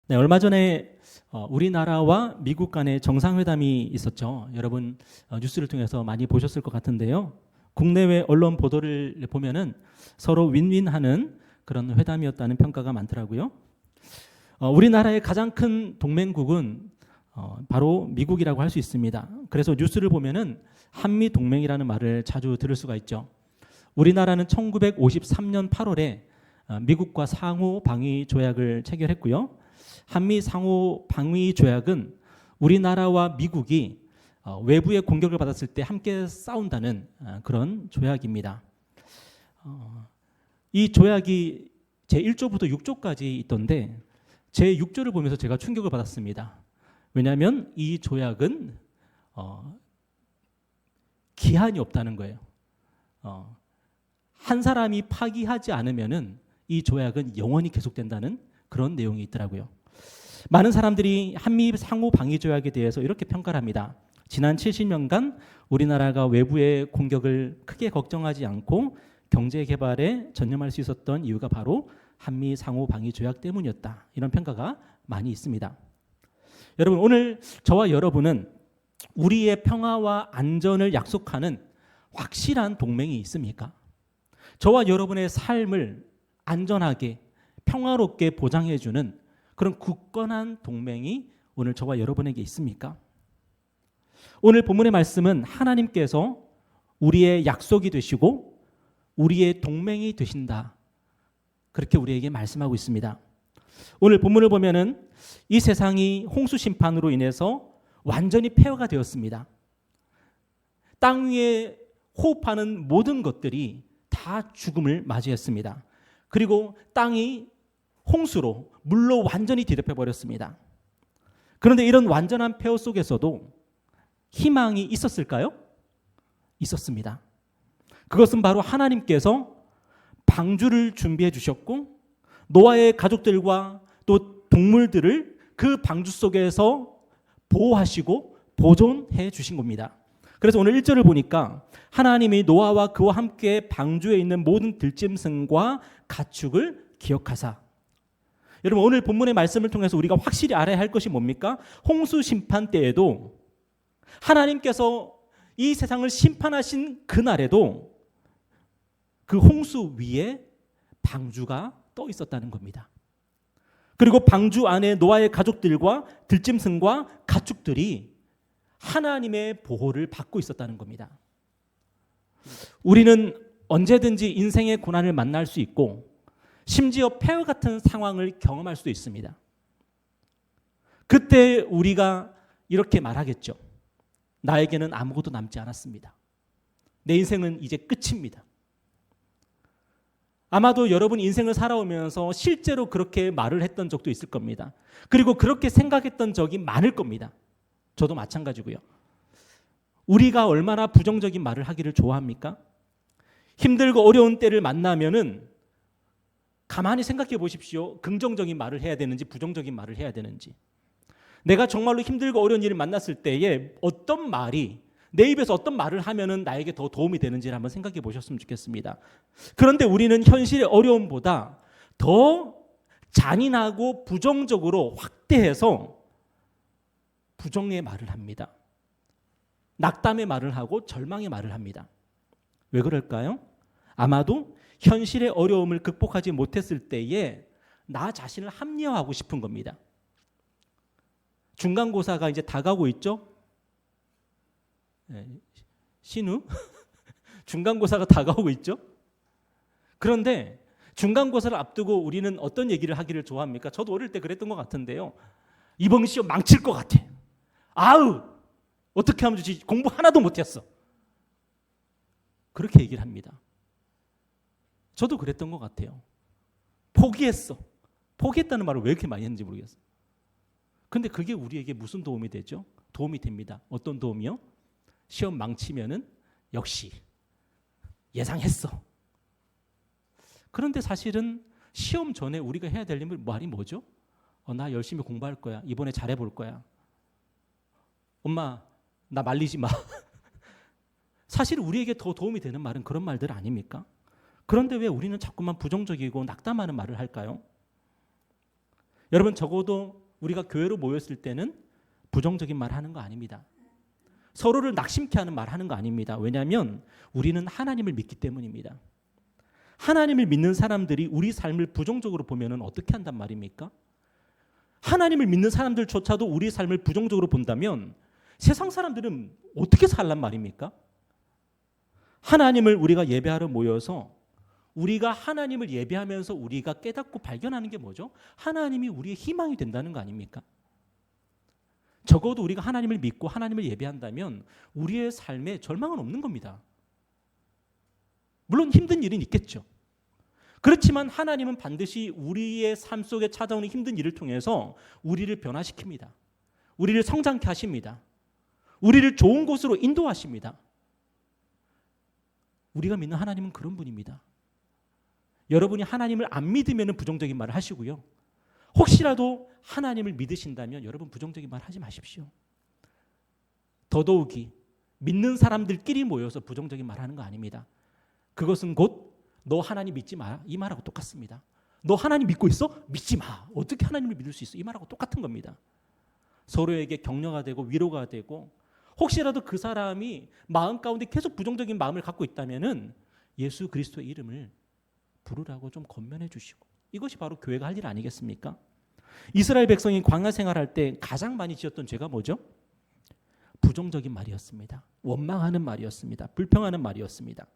네, 얼마 전에 우리나라와 미국 간의 정상회담이 있었죠. 여러분 뉴스를 통해서 많이 보셨을 것 같은데요. 국내외 언론 보도를 보면은 서로 윈윈하는 그런 회담이었다는 평가가 많더라고요. 우리나라의 가장 큰 동맹국은 바로 미국이라고 할 수 있습니다. 그래서 뉴스를 보면은 한미 동맹이라는 말을 자주 들을 수가 있죠. 우리나라는 1953년 8월에 미국과 상호 방위 조약을 체결했고요. 한미 상호 방위 조약은 우리나라와 미국이 외부의 공격을 받았을 때 함께 싸운다는 그런 조약입니다. 이 조약이 제1조부터 6조까지 있던데 제6조를 보면서 제가 충격을 받았습니다. 왜냐하면 이 조약은 기한이 없다는 거예요. 한 사람이 파기하지 않으면은 이 조약은 영원히 계속된다는 그런 내용이 있더라고요. 많은 사람들이 한미 상호 방위 조약에 대해서 이렇게 평가를 합니다. 지난 70년간 우리나라가 외부의 공격을 크게 걱정하지 않고 경제 개발에 전념할 수 있었던 이유가 바로 한미 상호 방위 조약 때문이었다. 이런 평가가 많이 있습니다. 여러분, 오늘 저와 여러분은 우리의 평화와 안전을 약속하는 확실한 동맹이 있습니까? 저와 여러분의 삶을 안전하게 평화롭게 보장해주는 그런 굳건한 동맹이 오늘 저와 여러분에게 있습니까? 오늘 본문의 말씀은 하나님께서 우리의 약속이 되시고 우리의 동맹이 되신다. 그렇게 우리에게 말씀하고 있습니다. 오늘 본문을 보면은 이 세상이 홍수 심판으로 인해서 완전히 폐허가 되었습니다. 땅 위에 호흡하는 모든 것들이 다 죽음을 맞이했습니다. 그리고 땅이 홍수로 물로 완전히 뒤덮여 버렸습니다. 그런데 이런 완전한 폐허 속에서도 희망이 있었을까요? 있었습니다. 그것은 바로 하나님께서 방주를 준비해 주셨고 노아의 가족들과 또 동물들을 그 방주 속에서 보호하시고 보존해 주신 겁니다. 그래서 오늘 1절을 보니까 하나님이 노아와 그와 함께 방주에 있는 모든 들짐승과 가축을 기억하사. 여러분, 오늘 본문의 말씀을 통해서 우리가 확실히 알아야 할 것이 뭡니까? 홍수 심판 때에도 하나님께서 이 세상을 심판하신 그날에도 그 홍수 위에 방주가 떠 있었다는 겁니다. 그리고 방주 안에 노아의 가족들과 들짐승과 가축들이 하나님의 보호를 받고 있었다는 겁니다. 우리는 언제든지 인생의 고난을 만날 수 있고 심지어 폐허 같은 상황을 경험할 수도 있습니다. 그때 우리가 이렇게 말하겠죠. 나에게는 아무것도 남지 않았습니다. 내 인생은 이제 끝입니다. 아마도 여러분 인생을 살아오면서 실제로 그렇게 말을 했던 적도 있을 겁니다. 그리고 그렇게 생각했던 적이 많을 겁니다. 저도 마찬가지고요. 우리가 얼마나 부정적인 말을 하기를 좋아합니까? 힘들고 어려운 때를 만나면은 가만히 생각해 보십시오. 긍정적인 말을 해야 되는지 부정적인 말을 해야 되는지. 내가 정말로 힘들고 어려운 일을 만났을 때에 어떤 말이 내 입에서 어떤 말을 하면은 나에게 더 도움이 되는지를 한번 생각해 보셨으면 좋겠습니다. 그런데 우리는 현실의 어려움보다 더 잔인하고 부정적으로 확대해서 부정의 말을 합니다. 낙담의 말을 하고 절망의 말을 합니다. 왜 그럴까요? 아마도 현실의 어려움을 극복하지 못했을 때에 나 자신을 합리화하고 싶은 겁니다. 중간고사가 이제 다가오고 있죠? 신우? 중간고사가 다가오고 있죠? 그런데 중간고사를 앞두고 우리는 어떤 얘기를 하기를 좋아합니까? 저도 어릴 때 그랬던 것 같은데요. 이번 시험 망칠 것 같아. 아우! 어떻게 하면 좋지? 공부 하나도 못했어. 그렇게 얘기를 합니다. 저도 그랬던 것 같아요. 포기했어. 포기했다는 말을 왜 이렇게 많이 했는지 모르겠어요. 근데 그게 우리에게 무슨 도움이 되죠? 도움이 됩니다. 어떤 도움이요? 시험 망치면은 역시 예상했어. 그런데 사실은 시험 전에 우리가 해야 될 말이 뭐죠? 나 열심히 공부할 거야. 이번에 잘해볼 거야. 엄마, 나 말리지 마. 사실 우리에게 더 도움이 되는 말은 그런 말들 아닙니까? 그런데 왜 우리는 자꾸만 부정적이고 낙담하는 말을 할까요? 여러분 적어도 우리가 교회로 모였을 때는 부정적인 말 하는 거 아닙니다. 서로를 낙심케 하는 말 하는 거 아닙니다. 왜냐하면 우리는 하나님을 믿기 때문입니다. 하나님을 믿는 사람들이 우리 삶을 부정적으로 보면 어떻게 한단 말입니까? 하나님을 믿는 사람들조차도 우리 삶을 부정적으로 본다면 세상 사람들은 어떻게 살란 말입니까? 하나님을 우리가 예배하러 모여서 우리가 하나님을 예배하면서 우리가 깨닫고 발견하는 게 뭐죠? 하나님이 우리의 희망이 된다는 거 아닙니까? 적어도 우리가 하나님을 믿고 하나님을 예배한다면 우리의 삶에 절망은 없는 겁니다. 물론 힘든 일은 있겠죠. 그렇지만 하나님은 반드시 우리의 삶 속에 찾아오는 힘든 일을 통해서 우리를 변화시킵니다. 우리를 성장케 하십니다. 우리를 좋은 곳으로 인도하십니다. 우리가 믿는 하나님은 그런 분입니다. 여러분이 하나님을 안 믿으면 부정적인 말을 하시고요. 혹시라도 하나님을 믿으신다면 여러분 부정적인 말 하지 마십시오. 더더욱이 믿는 사람들끼리 모여서 부정적인 말 하는 거 아닙니다. 그것은 곧 너 하나님 믿지 마 이 말하고 똑같습니다. 너 하나님 믿고 있어? 믿지 마. 어떻게 하나님을 믿을 수 있어? 이 말하고 똑같은 겁니다. 서로에게 격려가 되고 위로가 되고 혹시라도 그 사람이 마음 가운데 계속 부정적인 마음을 갖고 있다면은 예수 그리스도의 이름을 부르라고 좀 권면해 주시고 이것이 바로 교회가 할 일 아니겠습니까? 이스라엘 백성이 광야 생활할 때 가장 많이 지었던 죄가 뭐죠? 부정적인 말이었습니다. 원망하는 말이었습니다. 불평하는 말이었습니다.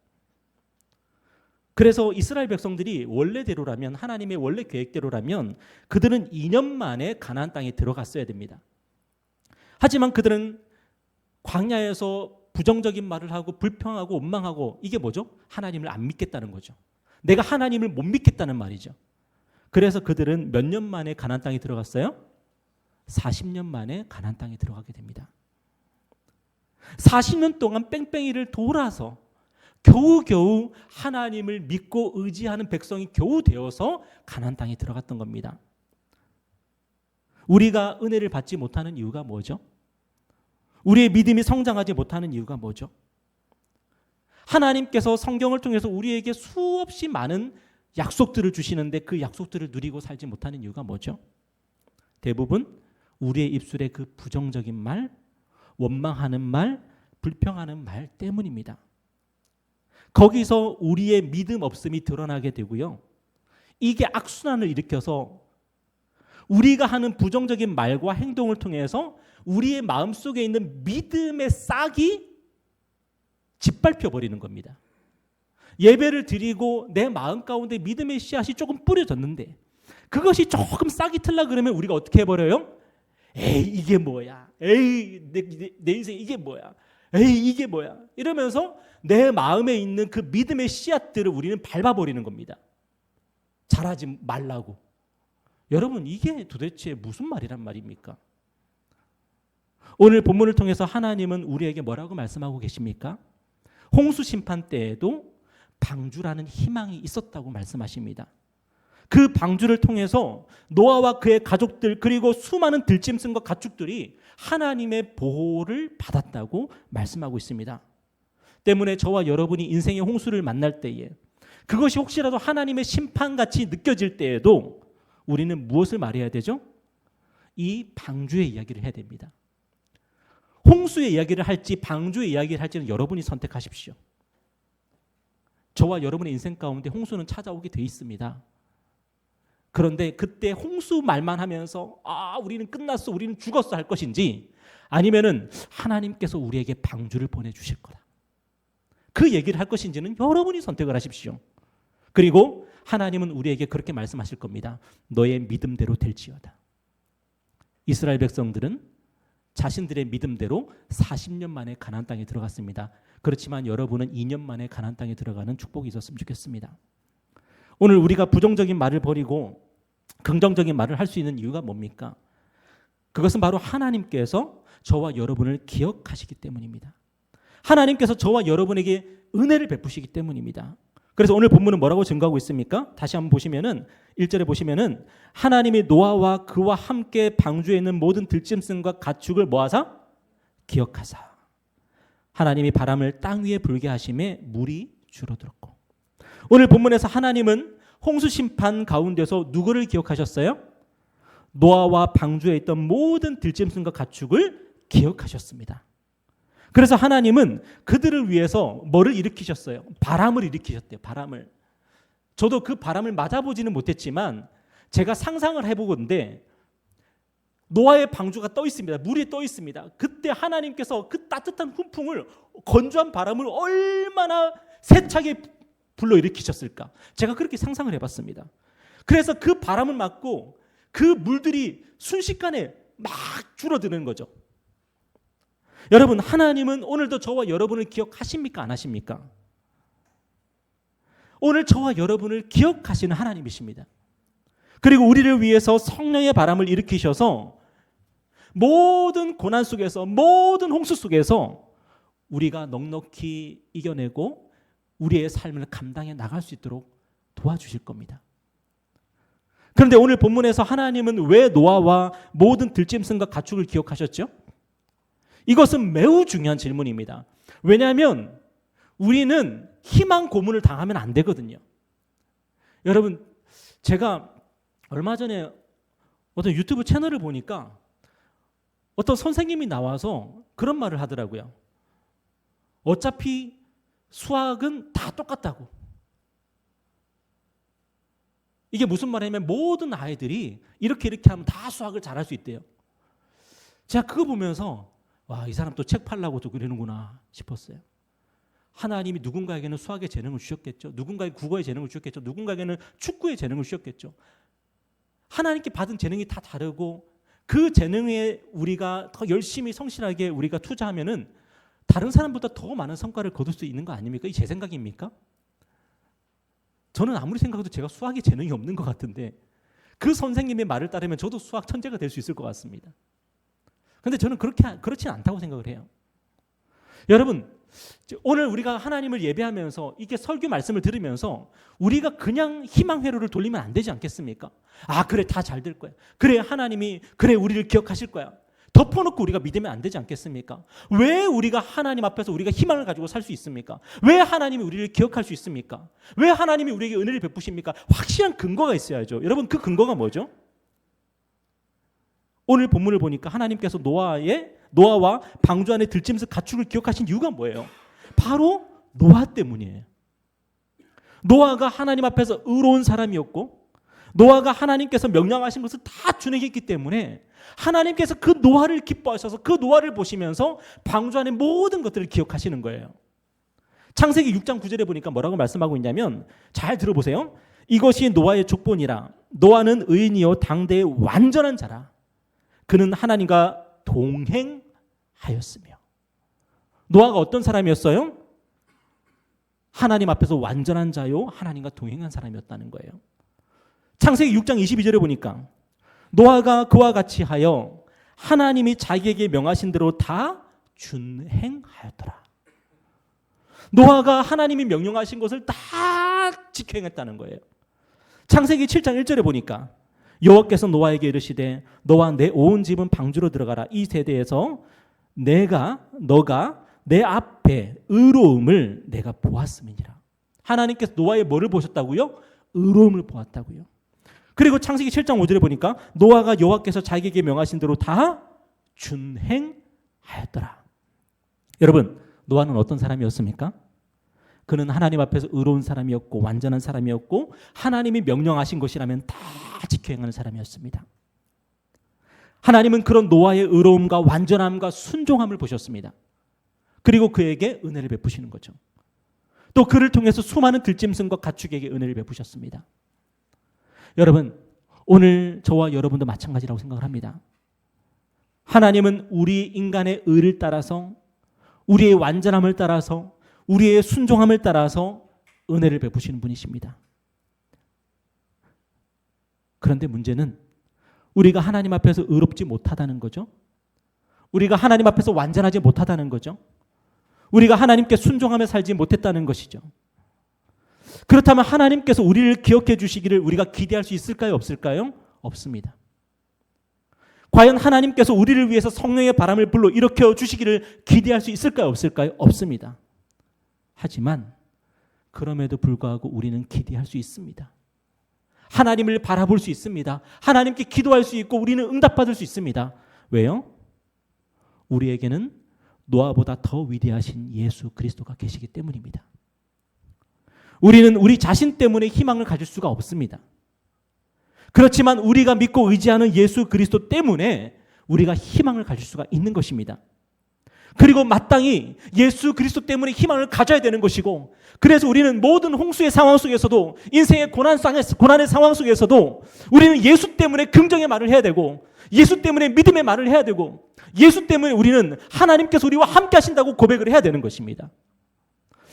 그래서 이스라엘 백성들이 원래대로라면 하나님의 원래 계획대로라면 그들은 2년 만에 가나안 땅에 들어갔어야 됩니다. 하지만 그들은 광야에서 부정적인 말을 하고 불평하고 원망하고 이게 뭐죠? 하나님을 안 믿겠다는 거죠. 내가 하나님을 못 믿겠다는 말이죠. 그래서 그들은 몇 년 만에 가나안 땅에 들어갔어요? 40년 만에 가나안 땅에 들어가게 됩니다. 40년 동안 뺑뺑이를 돌아서 겨우겨우 하나님을 믿고 의지하는 백성이 겨우 되어서 가나안 땅에 들어갔던 겁니다. 우리가 은혜를 받지 못하는 이유가 뭐죠? 우리의 믿음이 성장하지 못하는 이유가 뭐죠? 하나님께서 성경을 통해서 우리에게 수없이 많은 약속들을 주시는데 그 약속들을 누리고 살지 못하는 이유가 뭐죠? 대부분 우리의 입술에 그 부정적인 말, 원망하는 말, 불평하는 말 때문입니다. 거기서 우리의 믿음 없음이 드러나게 되고요. 이게 악순환을 일으켜서 우리가 하는 부정적인 말과 행동을 통해서 우리의 마음속에 있는 믿음의 싹이 짓밟혀 버리는 겁니다. 예배를 드리고 내 마음 가운데 믿음의 씨앗이 조금 뿌려졌는데 그것이 조금 싹이 틀라 그러면 우리가 어떻게 해버려요? 에이 이게 뭐야? 에이 내 인생 이게 뭐야? 에이 이게 뭐야? 이러면서 내 마음에 있는 그 믿음의 씨앗들을 우리는 밟아버리는 겁니다. 잘하지 말라고. 여러분 이게 도대체 무슨 말이란 말입니까? 오늘 본문을 통해서 하나님은 우리에게 뭐라고 말씀하고 계십니까? 홍수 심판 때에도 방주라는 희망이 있었다고 말씀하십니다. 그 방주를 통해서 노아와 그의 가족들 그리고 수많은 들짐승과 가축들이 하나님의 보호를 받았다고 말씀하고 있습니다. 때문에 저와 여러분이 인생의 홍수를 만날 때에 그것이 혹시라도 하나님의 심판같이 느껴질 때에도 우리는 무엇을 말해야 되죠? 이 방주의 이야기를 해야 됩니다. 홍수의 이야기를 할지 방주의 이야기를 할지는 여러분이 선택하십시오. 저와 여러분의 인생 가운데 홍수는 찾아오게 돼 있습니다. 그런데 그때 홍수 말만 하면서 우리는 끝났어, 우리는 죽었어 할 것인지 아니면은 하나님께서 우리에게 방주를 보내주실 거다. 그 얘기를 할 것인지는 여러분이 선택을 하십시오. 그리고 하나님은 우리에게 그렇게 말씀하실 겁니다. 너의 믿음대로 될지어다. 이스라엘 백성들은 자신들의 믿음대로 40년 만에 가나안 땅에 들어갔습니다. 그렇지만 여러분은 2년 만에 가나안 땅에 들어가는 축복이 있었으면 좋겠습니다. 오늘 우리가 부정적인 말을 버리고 긍정적인 말을 할 수 있는 이유가 뭡니까? 그것은 바로 하나님께서 저와 여러분을 기억하시기 때문입니다. 하나님께서 저와 여러분에게 은혜를 베푸시기 때문입니다. 그래서 오늘 본문은 뭐라고 증거하고 있습니까? 다시 한번 보시면은 1절에 보시면은 하나님이 노아와 그와 함께 방주에 있는 모든 들짐승과 가축을 모아사 기억하사 하나님이 바람을 땅 위에 불게 하심에 물이 줄어들었고 오늘 본문에서 하나님은 홍수 심판 가운데서 누구를 기억하셨어요? 노아와 방주에 있던 모든 들짐승과 가축을 기억하셨습니다. 그래서 하나님은 그들을 위해서 뭐를 일으키셨어요? 바람을 일으키셨대요. 바람을. 저도 그 바람을 맞아보지는 못했지만 제가 상상을 해보건데 노아의 방주가 떠 있습니다. 물이 떠 있습니다. 그때 하나님께서 그 따뜻한 훈풍을, 건조한 바람을 얼마나 세차게 불러일으키셨을까? 제가 그렇게 상상을 해봤습니다. 그래서 그 바람을 맞고 그 물들이 순식간에 막 줄어드는 거죠. 여러분, 하나님은 오늘도 저와 여러분을 기억하십니까? 안 하십니까? 오늘 저와 여러분을 기억하시는 하나님이십니다. 그리고 우리를 위해서 성령의 바람을 일으키셔서 모든 고난 속에서, 모든 홍수 속에서 우리가 넉넉히 이겨내고 우리의 삶을 감당해 나갈 수 있도록 도와주실 겁니다. 그런데 오늘 본문에서 하나님은 왜 노아와 모든 들짐승과 가축을 기억하셨죠? 이것은 매우 중요한 질문입니다. 왜냐하면 우리는 희망 고문을 당하면 안 되거든요. 여러분, 제가 얼마 전에 어떤 유튜브 채널을 보니까 어떤 선생님이 나와서 그런 말을 하더라고요. 어차피 수학은 다 똑같다고. 이게 무슨 말이냐면 모든 아이들이 이렇게 하면 다 수학을 잘할 수 있대요. 제가 그거 보면서 와, 이 사람 또 책 팔라고 또 그러는구나 싶었어요. 하나님이 누군가에게는 수학의 재능을 주셨겠죠. 누군가에게 국어의 재능을 주셨겠죠. 누군가에게는 축구의 재능을 주셨겠죠. 하나님께 받은 재능이 다 다르고 그 재능에 우리가 더 열심히 성실하게 우리가 투자하면은 다른 사람보다 더 많은 성과를 거둘 수 있는 거 아닙니까? 이 제 생각입니까? 저는 아무리 생각해도 제가 수학에 재능이 없는 것 같은데 그 선생님의 말을 따르면 저도 수학 천재가 될 수 있을 것 같습니다. 그런데 저는 그렇지 않다고 생각을 해요. 여러분, 오늘 우리가 하나님을 예배하면서 이게 설교 말씀을 들으면서 우리가 그냥 희망 회로를 돌리면 안 되지 않겠습니까? 아, 그래, 다 잘 될 거야. 그래, 하나님이 그래 우리를 기억하실 거야. 덮어놓고 우리가 믿으면 안 되지 않겠습니까? 왜 우리가 하나님 앞에서 우리가 희망을 가지고 살 수 있습니까? 왜 하나님이 우리를 기억할 수 있습니까? 왜 하나님이 우리에게 은혜를 베푸십니까? 확실한 근거가 있어야죠. 여러분, 그 근거가 뭐죠? 오늘 본문을 보니까 하나님께서 노아와 방주 안에 들짐승 가축을 기억하신 이유가 뭐예요? 바로 노아 때문이에요. 노아가 하나님 앞에서 의로운 사람이었고 노아가 하나님께서 명령하신 것을 다 준행했기 때문에 하나님께서 그 노아를 기뻐하셔서 그 노아를 보시면서 방주 안의 모든 것들을 기억하시는 거예요. 창세기 6장 9절에 보니까 뭐라고 말씀하고 있냐면 잘 들어보세요. 이것이 노아의 족본이라. 노아는 의인이요 당대의 완전한 자라. 그는 하나님과 동행하였으며. 노아가 어떤 사람이었어요? 하나님 앞에서 완전한 자요 하나님과 동행한 사람이었다는 거예요. 창세기 6장 22절에 보니까 노아가 그와 같이 하여 하나님이 자기에게 명하신 대로 다 준행하였더라. 노아가 하나님이 명령하신 것을 다 지켜 행했다는 거예요. 창세기 7장 1절에 보니까 여호와께서 노아에게 이르시되 너와 내 온 집은 방주로 들어가라. 이 세대에서 너가 내 앞에 의로움을 내가 보았음이니라. 하나님께서 노아의 뭐를 보셨다고요? 의로움을 보았다고요. 그리고 창세기 7장 5절에 보니까 노아가 여호와께서 자기에게 명하신 대로 다 준행하였더라. 여러분, 노아는 어떤 사람이었습니까? 그는 하나님 앞에서 의로운 사람이었고 완전한 사람이었고 하나님이 명령하신 것이라면 다 지켜 행하는 사람이었습니다. 하나님은 그런 노아의 의로움과 완전함과 순종함을 보셨습니다. 그리고 그에게 은혜를 베푸시는 거죠. 또 그를 통해서 수많은 들짐승과 가축에게 은혜를 베푸셨습니다. 여러분, 오늘 저와 여러분도 마찬가지라고 생각을 합니다. 하나님은 우리 인간의 의를 따라서 우리의 완전함을 따라서 우리의 순종함을 따라서 은혜를 베푸시는 분이십니다. 그런데 문제는 우리가 하나님 앞에서 의롭지 못하다는 거죠. 우리가 하나님 앞에서 완전하지 못하다는 거죠. 우리가 하나님께 순종하며 살지 못했다는 것이죠. 그렇다면 하나님께서 우리를 기억해 주시기를 우리가 기대할 수 있을까요? 없을까요? 없습니다. 과연 하나님께서 우리를 위해서 성령의 바람을 불러 일으켜 주시기를 기대할 수 있을까요? 없을까요? 없습니다. 하지만 그럼에도 불구하고 우리는 기대할 수 있습니다. 하나님을 바라볼 수 있습니다. 하나님께 기도할 수 있고 우리는 응답받을 수 있습니다. 왜요? 우리에게는 노아보다 더 위대하신 예수 그리스도가 계시기 때문입니다. 우리는 우리 자신 때문에 희망을 가질 수가 없습니다. 그렇지만 우리가 믿고 의지하는 예수 그리스도 때문에 우리가 희망을 가질 수가 있는 것입니다. 그리고 마땅히 예수 그리스도 때문에 희망을 가져야 되는 것이고, 그래서 우리는 모든 홍수의 상황 속에서도, 인생의 고난의 상황 속에서도 우리는 예수 때문에 긍정의 말을 해야 되고, 예수 때문에 믿음의 말을 해야 되고, 예수 때문에 우리는 하나님께서 우리와 함께 하신다고 고백을 해야 되는 것입니다.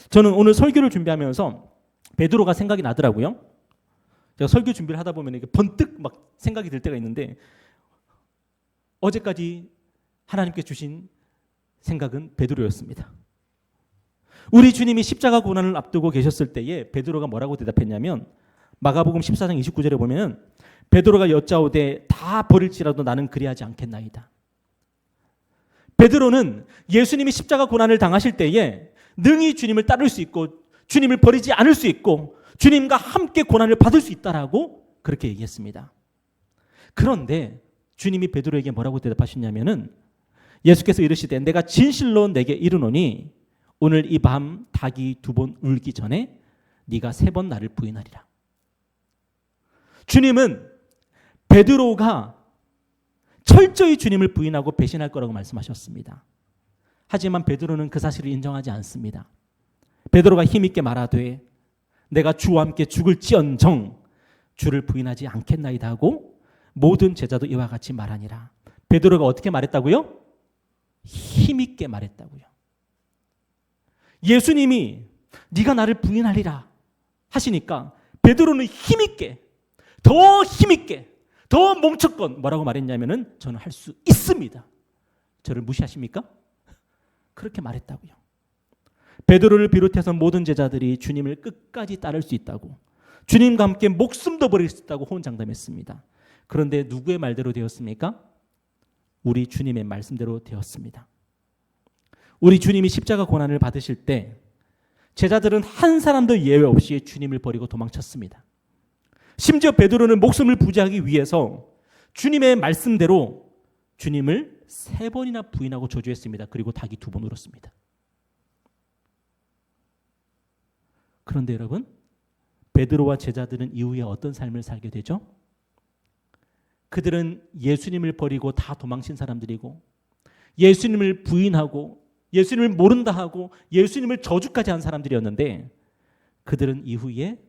저는 오늘 설교를 준비하면서 베드로가 생각이 나더라고요. 제가 설교 준비를 하다 보면 이게 번뜩 막 생각이 들 때가 있는데, 어제까지 하나님께 주신 생각은 베드로였습니다. 우리 주님이 십자가 고난을 앞두고 계셨을 때에 베드로가 뭐라고 대답했냐면, 마가복음 14장 29절에 보면 베드로가 여짜오되 다 버릴지라도 나는 그리하지 않겠나이다. 베드로는 예수님이 십자가 고난을 당하실 때에 능히 주님을 따를 수 있고 주님을 버리지 않을 수 있고 주님과 함께 고난을 받을 수 있다라고 그렇게 얘기했습니다. 그런데 주님이 베드로에게 뭐라고 대답하셨냐면은, 예수께서 이르시되 내가 진실로 내게 이르노니 오늘 이 밤 닭이 2번 울기 전에 네가 3번 나를 부인하리라. 주님은 베드로가 철저히 주님을 부인하고 배신할 거라고 말씀하셨습니다. 하지만 베드로는 그 사실을 인정하지 않습니다. 베드로가 힘있게 말하되 내가 주와 함께 죽을지언정 주를 부인하지 않겠나이다 하고 모든 제자도 이와 같이 말하니라. 베드로가 어떻게 말했다고요? 힘있게 말했다고요. 예수님이 네가 나를 부인하리라 하시니까 베드로는 힘있게, 더 힘있게, 더 멈췄건 뭐라고 말했냐면은 저는 할 수 있습니다. 저를 무시하십니까? 그렇게 말했다고요. 베드로를 비롯해서 모든 제자들이 주님을 끝까지 따를 수 있다고, 주님과 함께 목숨도 버릴 수 있다고 호언장담했습니다. 그런데 누구의 말대로 되었습니까? 우리 주님의 말씀대로 되었습니다. 우리 주님이 십자가 고난을 받으실 때 제자들은 한 사람도 예외 없이 주님을 버리고 도망쳤습니다. 심지어 베드로는 목숨을 부지하기 위해서 주님의 말씀대로 주님을 3번이나 부인하고 저주했습니다. 그리고 닭이 2번 울었습니다. 그런데 여러분, 베드로와 제자들은 이후에 어떤 삶을 살게 되죠? 그들은 예수님을 버리고 다 도망친 사람들이고, 예수님을 부인하고 예수님을 모른다 하고 예수님을 저주까지 한 사람들이었는데, 그들은 이후에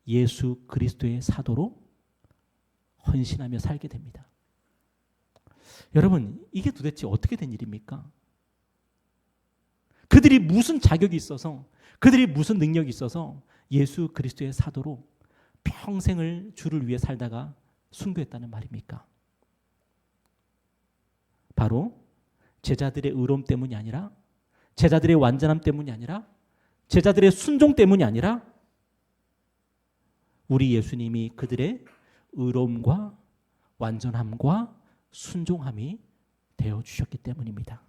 예수 그리스도의 사도로 헌신하며 살게 됩니다. 여러분, 이게 도대체 어떻게 된 일입니까? 그들이 무슨 자격이 있어서, 그들이 무슨 능력이 있어서 예수 그리스도의 사도로 평생을 주를 위해 살다가 순교했다는 말입니까? 바로 제자들의 의로움 때문이 아니라, 제자들의 완전함 때문이 아니라, 제자들의 순종 때문이 아니라 우리 예수님이 그들의 의로움과 완전함과 순종함이 되어주셨기 때문입니다.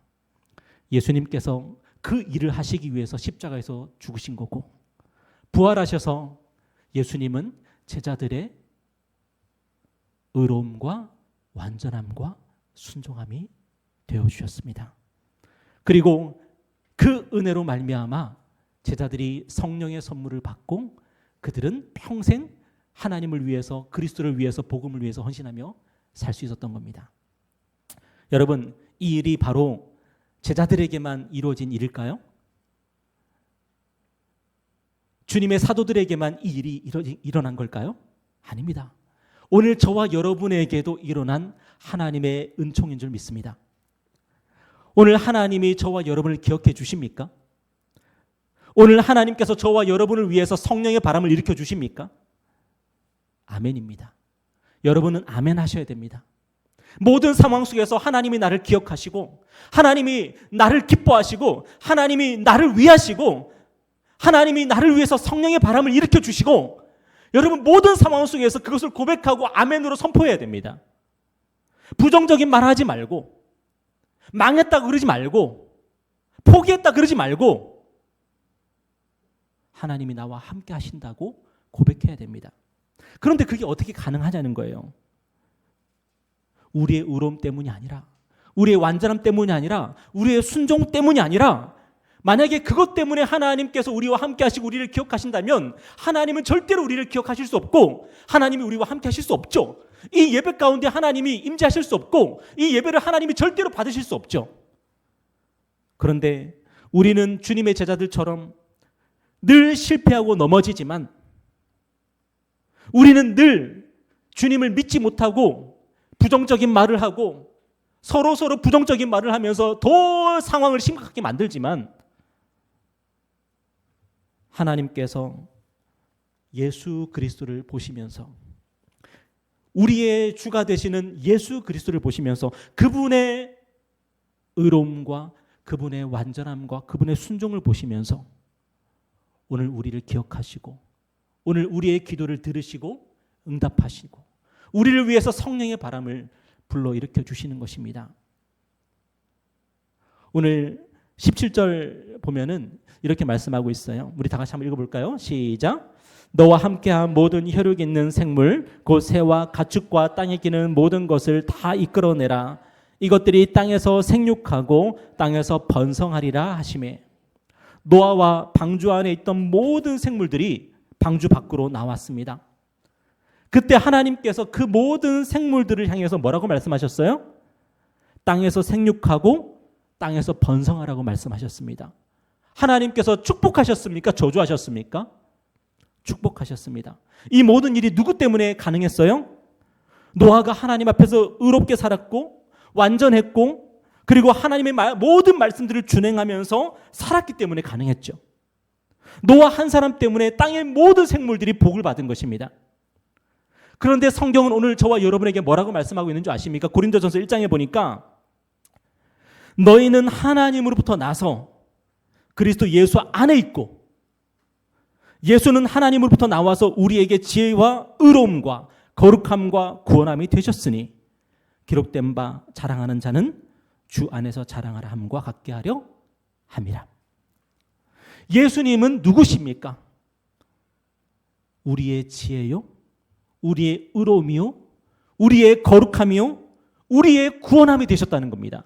예수님께서 그 일을 하시기 위해서 십자가에서 죽으신 거고, 부활하셔서 예수님은 제자들의 의로움과 완전함과 순종함이 되어주셨습니다. 그리고 그 은혜로 말미암아 제자들이 성령의 선물을 받고 그들은 평생 하나님을 위해서, 그리스도를 위해서, 복음을 위해서 헌신하며 살 수 있었던 겁니다. 여러분, 이 일이 바로 제자들에게만 이루어진 일일까요? 주님의 사도들에게만 이 일이 일어난 걸까요? 아닙니다. 오늘 저와 여러분에게도 일어난 하나님의 은총인 줄 믿습니다. 오늘 하나님이 저와 여러분을 기억해 주십니까? 오늘 하나님께서 저와 여러분을 위해서 성령의 바람을 일으켜 주십니까? 아멘입니다. 여러분은 아멘 하셔야 됩니다. 모든 상황 속에서 하나님이 나를 기억하시고, 하나님이 나를 기뻐하시고, 하나님이 나를 위하시고, 하나님이 나를 위해서 성령의 바람을 일으켜 주시고, 여러분 모든 상황 속에서 그것을 고백하고 아멘으로 선포해야 됩니다. 부정적인 말 하지 말고, 망했다 그러지 말고, 포기했다 그러지 말고, 하나님이 나와 함께 하신다고 고백해야 됩니다. 그런데 그게 어떻게 가능하냐는 거예요. 우리의 의로움 때문이 아니라, 우리의 완전함 때문이 아니라, 우리의 순종 때문이 아니라, 만약에 그것 때문에 하나님께서 우리와 함께 하시고 우리를 기억하신다면 하나님은 절대로 우리를 기억하실 수 없고 하나님이 우리와 함께 하실 수 없죠. 이 예배 가운데 하나님이 임재하실 수 없고 이 예배를 하나님이 절대로 받으실 수 없죠. 그런데 우리는 주님의 제자들처럼 늘 실패하고 넘어지지만, 우리는 늘 주님을 믿지 못하고 부정적인 말을 하고 서로 부정적인 말을 하면서 더 상황을 심각하게 만들지만, 하나님께서 예수 그리스도를 보시면서, 우리의 주가 되시는 예수 그리스도를 보시면서 그분의 의로움과 그분의 완전함과 그분의 순종을 보시면서 오늘 우리를 기억하시고 오늘 우리의 기도를 들으시고 응답하시고 우리를 위해서 성령의 바람을 불러일으켜 주시는 것입니다. 오늘 17절 보면은 이렇게 말씀하고 있어요. 우리 다 같이 한번 읽어볼까요? 시작. 너와 함께한 모든 혈육 있는 생물 곧 새와 가축과 땅에 기는 모든 것을 다 이끌어내라. 이것들이 땅에서 생육하고 땅에서 번성하리라 하시매, 노아와 방주 안에 있던 모든 생물들이 방주 밖으로 나왔습니다. 그때 하나님께서 그 모든 생물들을 향해서 뭐라고 말씀하셨어요? 땅에서 생육하고 땅에서 번성하라고 말씀하셨습니다. 하나님께서 축복하셨습니까? 저주하셨습니까? 축복하셨습니다. 이 모든 일이 누구 때문에 가능했어요? 노아가 하나님 앞에서 의롭게 살았고 완전했고 그리고 하나님의 모든 말씀들을 준행하면서 살았기 때문에 가능했죠. 노아 한 사람 때문에 땅의 모든 생물들이 복을 받은 것입니다. 그런데 성경은 오늘 저와 여러분에게 뭐라고 말씀하고 있는 줄 아십니까? 고린도전서 1장에 보니까 너희는 하나님으로부터 나서 그리스도 예수 안에 있고, 예수는 하나님으로부터 나와서 우리에게 지혜와 의로움과 거룩함과 구원함이 되셨으니 기록된 바 자랑하는 자는 주 안에서 자랑하라 함과 같게 하려 함이라. 예수님은 누구십니까? 우리의 지혜요, 우리의 의로움이요, 우리의 거룩함이요, 우리의 구원함이 되셨다는 겁니다.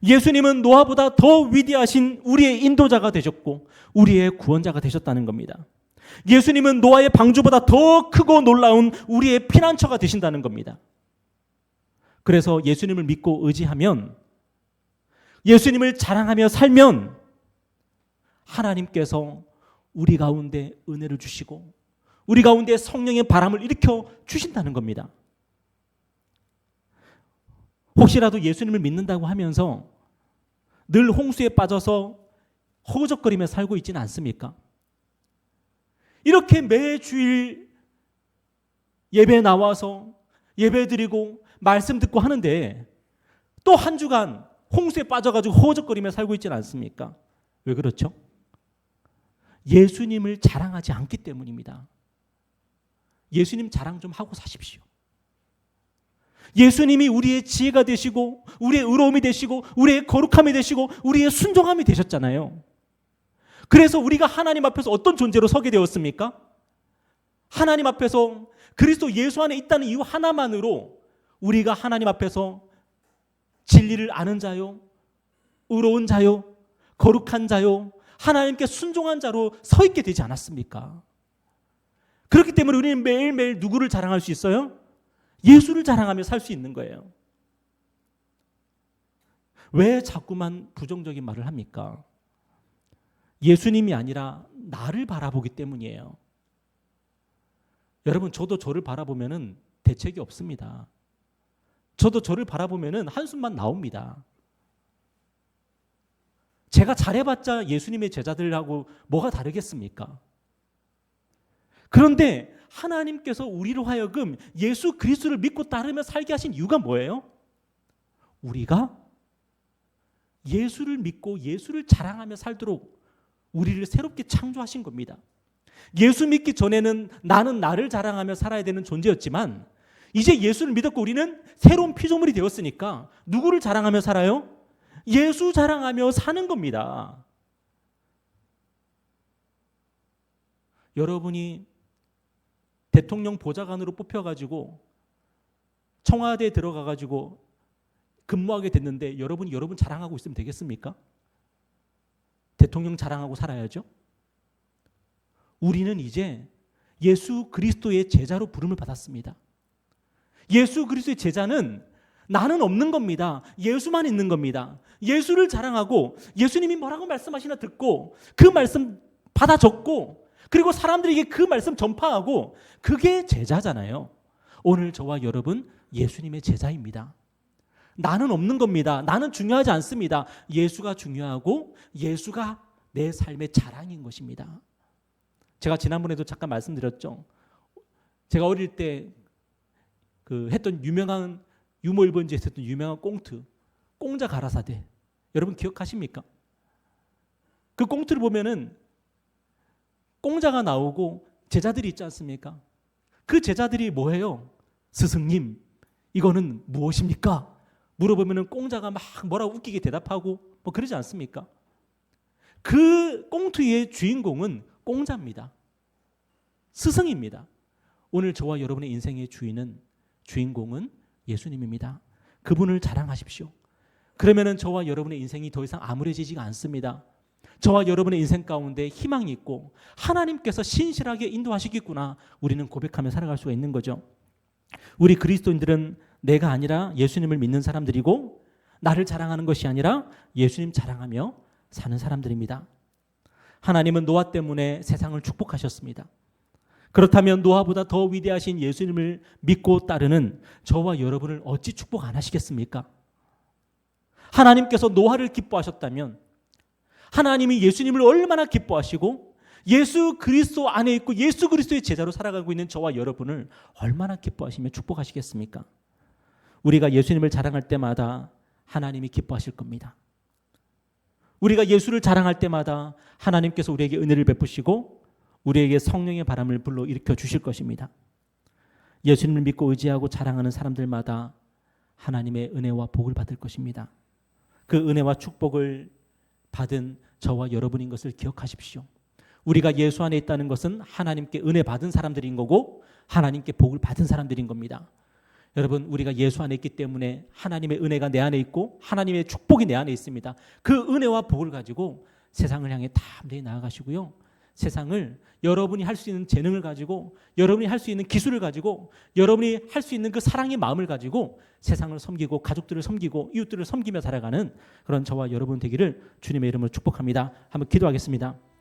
예수님은 노아보다 더 위대하신 우리의 인도자가 되셨고 우리의 구원자가 되셨다는 겁니다. 예수님은 노아의 방주보다 더 크고 놀라운 우리의 피난처가 되신다는 겁니다. 그래서 예수님을 믿고 의지하면, 예수님을 자랑하며 살면 하나님께서 우리 가운데 은혜를 주시고 우리 가운데 성령의 바람을 일으켜 주신다는 겁니다. 혹시라도 예수님을 믿는다고 하면서 늘 홍수에 빠져서 허우적거리며 살고 있지는 않습니까? 이렇게 매주일 예배 나와서 예배 드리고 말씀 듣고 하는데 또 한 주간 홍수에 빠져가지고 허우적거리며 살고 있지는 않습니까? 왜 그렇죠? 예수님을 자랑하지 않기 때문입니다. 예수님 자랑 좀 하고 사십시오. 예수님이 우리의 지혜가 되시고 우리의 의로움이 되시고 우리의 거룩함이 되시고 우리의 순종함이 되셨잖아요. 그래서 우리가 하나님 앞에서 어떤 존재로 서게 되었습니까? 하나님 앞에서 그리스도 예수 안에 있다는 이유 하나만으로 우리가 하나님 앞에서 진리를 아는 자요, 의로운 자요, 거룩한 자요, 하나님께 순종한 자로 서 있게 되지 않았습니까? 그렇기 때문에 우리는 매일매일 누구를 자랑할 수 있어요? 예수를 자랑하며 살 수 있는 거예요. 왜 자꾸만 부정적인 말을 합니까? 예수님이 아니라 나를 바라보기 때문이에요. 여러분, 저도 저를 바라보면은 대책이 없습니다. 저도 저를 바라보면은 한숨만 나옵니다. 제가 잘해봤자 예수님의 제자들하고 뭐가 다르겠습니까? 그런데 하나님께서 우리로 하여금 예수 그리스도를 믿고 따르며 살게 하신 이유가 뭐예요? 우리가 예수를 믿고 예수를 자랑하며 살도록 우리를 새롭게 창조하신 겁니다. 예수 믿기 전에는 나는 나를 자랑하며 살아야 되는 존재였지만 이제 예수를 믿었고 우리는 새로운 피조물이 되었으니까 누구를 자랑하며 살아요? 예수 자랑하며 사는 겁니다. 여러분이 대통령 보좌관으로 뽑혀가지고 청와대에 들어가가지고 근무하게 됐는데 여러분 자랑하고 있으면 되겠습니까? 대통령 자랑하고 살아야죠. 우리는 이제 예수 그리스도의 제자로 부름을 받았습니다. 예수 그리스도의 제자는 나는 없는 겁니다. 예수만 있는 겁니다. 예수를 자랑하고 예수님이 뭐라고 말씀하시나 듣고 그 말씀 받아 적고 그리고 사람들에게 그 말씀 전파하고 그게 제자잖아요. 오늘 저와 여러분 예수님의 제자입니다. 나는 없는 겁니다. 나는 중요하지 않습니다. 예수가 중요하고 예수가 내 삶의 자랑인 것입니다. 제가 지난번에도 잠깐 말씀드렸죠. 제가 어릴 때 했던 유명한 유머 일본지에서 했던 유명한 꽁트, 꽁자 가라사대. 여러분 기억하십니까? 그 꽁트를 보면은 꽁자가 나오고 제자들이 있지 않습니까? 그 제자들이 뭐해요? 스승님, 이거는 무엇입니까? 물어보면은 꽁자가 막 뭐라고 웃기게 대답하고 뭐 그러지 않습니까? 그 꽁트의 주인공은 꽁자입니다. 스승입니다. 오늘 저와 여러분의 인생의 주인공은 예수님입니다. 그분을 자랑하십시오. 그러면은 저와 여러분의 인생이 더 이상 암울해지지가 않습니다. 저와 여러분의 인생 가운데 희망이 있고 하나님께서 신실하게 인도하시겠구나 우리는 고백하며 살아갈 수가 있는 거죠. 우리 그리스도인들은 내가 아니라 예수님을 믿는 사람들이고 나를 자랑하는 것이 아니라 예수님 자랑하며 사는 사람들입니다. 하나님은 노아 때문에 세상을 축복하셨습니다. 그렇다면 노아보다 더 위대하신 예수님을 믿고 따르는 저와 여러분을 어찌 축복 안 하시겠습니까? 하나님께서 노아를 기뻐하셨다면 하나님이 예수님을 얼마나 기뻐하시고 예수 그리스도 안에 있고 예수 그리스도의 제자로 살아가고 있는 저와 여러분을 얼마나 기뻐하시며 축복하시겠습니까? 우리가 예수님을 자랑할 때마다 하나님이 기뻐하실 겁니다. 우리가 예수를 자랑할 때마다 하나님께서 우리에게 은혜를 베푸시고 우리에게 성령의 바람을 불러일으켜 주실 것입니다. 예수님을 믿고 의지하고 자랑하는 사람들마다 하나님의 은혜와 복을 받을 것입니다. 그 은혜와 축복을 받은 저와 여러분인 것을 기억하십시오. 우리가 예수 안에 있다는 것은 하나님께 은혜 받은 사람들인 거고 하나님께 복을 받은 사람들인 겁니다. 여러분, 우리가 예수 안에 있기 때문에 하나님의 은혜가 내 안에 있고 하나님의 축복이 내 안에 있습니다. 그 은혜와 복을 가지고 세상을 향해 담대히 나아가시고요. 세상을 여러분이 할 수 있는 재능을 가지고 여러분이 할 수 있는 기술을 가지고 여러분이 할 수 있는 그 사랑의 마음을 가지고 세상을 섬기고 가족들을 섬기고 이웃들을 섬기며 살아가는 그런 저와 여러분 되기를 주님의 이름으로 축복합니다. 한번 기도하겠습니다.